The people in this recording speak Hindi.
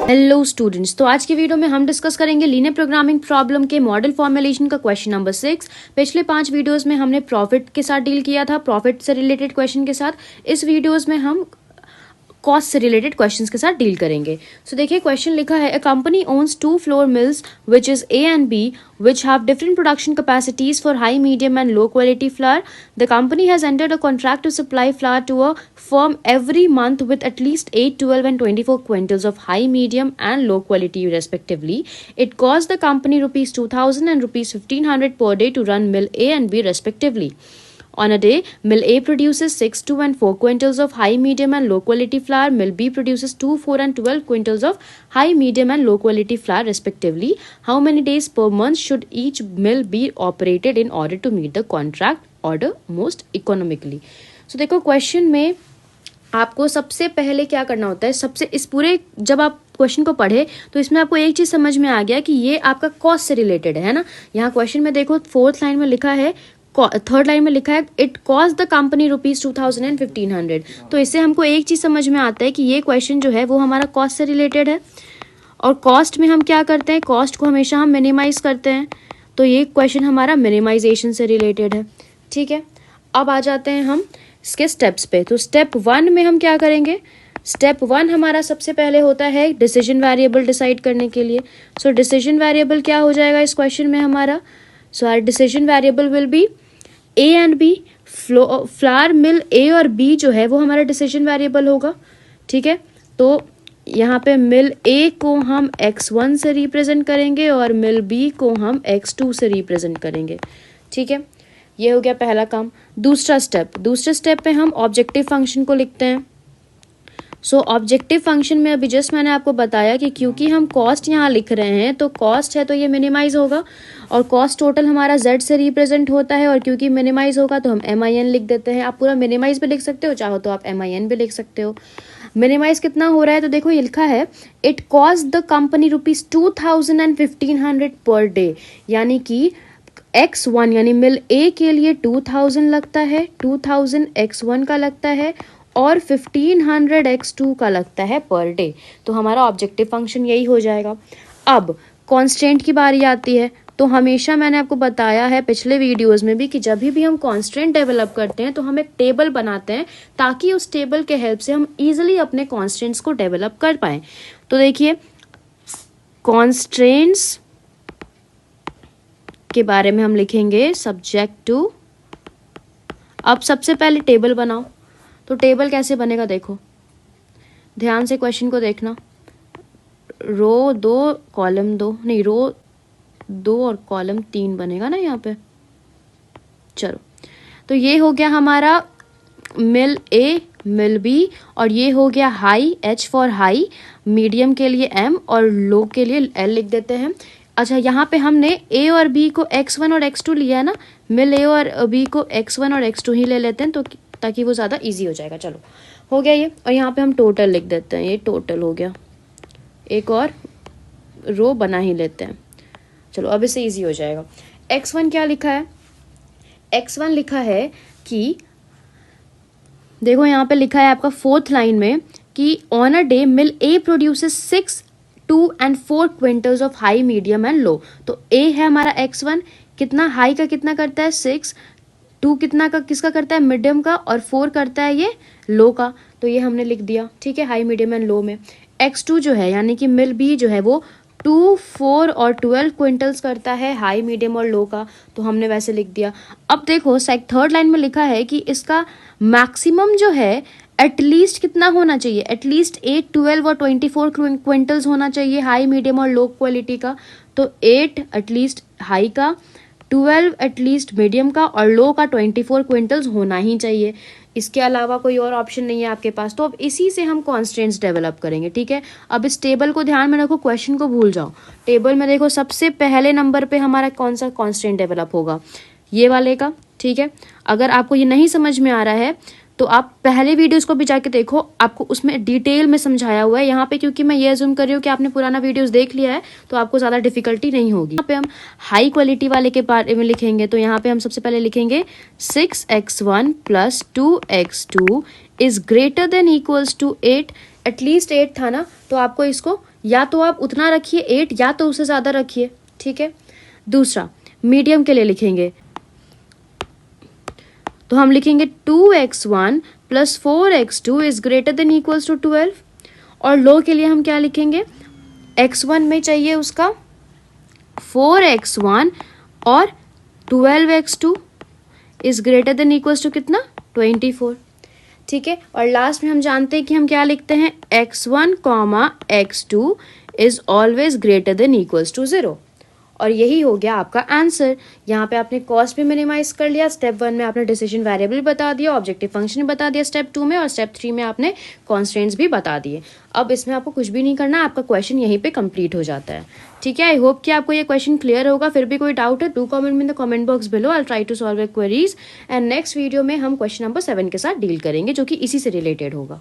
हेलो स्टूडेंट्स, तो आज की वीडियो में हम डिस्कस करेंगे लीनियर प्रोग्रामिंग प्रॉब्लम के मॉडल फॉर्मुलेशन का क्वेश्चन नंबर 6। पिछले 5 वीडियोस में हमने प्रॉफिट के साथ डील किया था, प्रॉफिट से रिलेटेड क्वेश्चन के साथ। इस वीडियोस में हम कॉस्ट से रिलेटेड क्वेश्चंस के साथ डील करेंगे। सो देखिए क्वेश्चन लिखा है, a company owns 2 flour mills which is A and B which have different production capacities for high, medium and low quality flour. The company has entered a contract to supply flour to a firm every month with at least 8, 12 and 24 quintals of high, medium and low quality respectively. It cost the company rupees 2000 and rupees 1500 per day to run mill A and B respectively. On a day, Mill A produces 6, 2 and 4 quintals of high, medium and low quality flour. Mill B produces 2, 4 and 12 quintals of high, medium and low quality flour respectively. How many days per month should each mill be operated in order to meet the contract order most economically? So देखो क्वेश्चन में आपको सबसे पहले क्या करना होता है, सबसे इस पूरे जब आप क्वेश्चन को पढ़े तो इसमें आपको एक चीज समझ में आ गया कि ये आपका कॉस्ट से रिलेटेड है ना। यहाँ क्वेश्चन में देखो 4th लाइन में लिखा है, 3rd लाइन में लिखा है it cost the company rupees 2000 and 1500। तो इससे हमको एक चीज समझ में आता है कि ये क्वेश्चन जो है वो हमारा कॉस्ट से रिलेटेड है। और कॉस्ट में हम क्या करते हैं, कॉस्ट को हमेशा हम मिनिमाइज करते हैं, तो ये क्वेश्चन हमारा मिनिमाइजेशन से रिलेटेड है। ठीक है, अब आ जाते हैं हम इसके स्टेप्स पे। तो स्टेप 1 में हम क्या करेंगे, स्टेप 1 हमारा सबसे पहले होता है डिसीजन वेरिएबल डिसाइड करने के लिए। सो डिसीजन वेरिएबल क्या हो जाएगा इस क्वेश्चन में हमारा, so our decision variable will be A and B. Flour mill A और बी जो है वो हमारा डिसीजन वेरिएबल होगा। ठीक है, तो यहाँ पे मिल ए को हम x1 से रिप्रेजेंट करेंगे और मिल बी को हम x2 से रिप्रेजेंट करेंगे। ठीक है, ये हो गया पहला काम। दूसरे स्टेप पे हम ऑब्जेक्टिव फंक्शन को लिखते हैं। सो ऑब्जेक्टिव फंक्शन में अभी जस्ट मैंने आपको बताया कि क्योंकि हम कॉस्ट यहाँ लिख रहे हैं तो कॉस्ट है तो ये मिनिमाइज होगा और कॉस्ट टोटल हमारा z से रिप्रेजेंट होता है और क्योंकि मिनिमाइज होगा तो हम MIN लिख देते हैं। आप पूरा मिनिमाइज भी लिख सकते हो, चाहो तो आप MIN भी लिख सकते हो। मिनिमाइज कितना हो रहा है तो देखो ये लिखा है it cost the company rupees 2000 and 1500 per day, यानी कि x1 यानी मिल ए के लिए 2000 लगता है, 2000 x1 का लगता है और 1500 x2 का लगता है पर डे। तो हमारा ऑब्जेक्टिव फंक्शन यही हो जाएगा। अब कांस्टेंट की बारी आती है। तो हमेशा मैंने आपको बताया है पिछले वीडियोस में भी कि जब भी हम कांस्टेंट डेवलप करते हैं तो हम एक टेबल बनाते हैं ताकि उस टेबल के हेल्प से हम इजीली अपने कांस्टेंट्स को डेवलप कर पाएं। तो देखिए कांस्टेंट्स के बारे में हम लिखेंगे सब्जेक्ट टू। अब सबसे पहले टेबल बनाओ। तो टेबल कैसे बनेगा देखो, ध्यान से क्वेश्चन को देखना। रो 2 कॉलम 2, नहीं रो 2 और कॉलम 3 बनेगा ना यहाँ पे। चलो, तो ये हो गया हमारा मिल ए, मिल बी और ये हो गया high, H for high, medium के लिए M और लो के लिए L लिख देते हैं। अच्छा, यहाँ पे हमने A और B को x1 और x2 लिया है ना, मिल A और B को x1 और x2 ही ले लेते हैं तो ताकि वो ज़्यादा इजी हो जाएगा। चलो हो गया ये, और यहाँ पे हम टोटल लिख देते हैं, ये टोटल हो गया। एक और रो बना ही लेते हैं। चलो अब इससे इजी हो जाएगा। x1 क्या लिखा है, x1 लिखा है कि देखो यहाँ पे लिखा है आपका 4th लाइन में कि on a day meal A produces 6, 2 and 4 quintals of high, medium and low. तो ए है हमारा x1, कितना हाई का कितना करता है 6, 2 कितना का किसका करता है मीडियम का और 4 करता है ये लो का। तो ये हमने लिख दिया। ठीक है, हाई, मीडियम एंड लो में x2 जो है यानी कि मिल बी जो है वो 2, 4 और 12 क्विंटल्स करता है हाई, मीडियम और लो का, तो हमने वैसे लिख दिया। अब देखो 3rd लाइन में लिखा है कि इसका मैक्सिमम जो है एटलीस्ट कितना होना चाहिए, एटलीस्ट 8, 12 और 24 क्विंटल्स होना चाहिए हाई, मीडियम और लो क्वालिटी का। तो 8 एटलीस्ट हाई का, 12 एटलीस्ट मीडियम का और लो का 24 क्विंटल्स होना ही चाहिए। इसके अलावा कोई और ऑप्शन नहीं है आपके पास। तो अब इसी से हम कॉन्स्टेंट्स डेवलप करेंगे। ठीक है, अब इस टेबल को ध्यान में रखो, क्वेश्चन को भूल जाओ। टेबल में देखो सबसे पहले नंबर पे हमारा कौन सा कॉन्स्टेंट डेवलप होगा, ये वाले का। ठीक है, अगर आपको ये नहीं समझ में आ रहा है तो आप पहले वीडियोस को भी जाके देखो, आपको उसमें डिटेल में समझाया हुआ है। यहाँ पे क्योंकि मैं ये अज्यूम कर रही हूँ कि आपने पुराना वीडियोस देख लिया है तो आपको ज़्यादा डिफिकल्टी नहीं होगी। यहाँ पे हम हाई क्वालिटी वाले के बारे में लिखेंगे तो यहाँ पे हम सबसे पहले लिखेंगे 6x1 + 2x2 is greater than equals to 8। At least 8 था ना, तो आपको इसको या तो आप उतना रखिए 8 या तो उससे ज़्यादा रखिए, ठीक है। दूसरा, मीडियम के लिए लिखेंगे तो हम लिखेंगे 2x1 plus 4x2 is greater than equals to 12। और लो के लिए हम क्या लिखेंगे, x1 में चाहिए उसका 4x1 और 12x2 is greater than equals to कितना, 24, ठीक है। और लास्ट में हम जानते हैं कि हम क्या लिखते हैं, x1 comma x2 is always greater than equals to 0। और यही हो गया आपका आंसर। यहाँ पे आपने कॉस्ट भी मिनिमाइज कर लिया, स्टेप 1 में आपने डिसीजन वेरिएबल बता दिया, ऑब्जेक्टिव फंक्शन बता दिया स्टेप 2 में, और स्टेप 3 में आपने कॉन्स्टेंट्स भी बता दिए। अब इसमें आपको कुछ भी नहीं करना, आपका क्वेश्चन यहीं पे कंप्लीट हो जाता है, ठीक है। आई होप कि आपको ये क्वेश्चन क्लियर होगा। फिर भी कोई डाउट है, do comment in the comment box below, I try to solve your queries. And next video में हम क्वेश्चन नंबर 7 के साथ डील करेंगे, जो कि इसी से रिलेटेड होगा।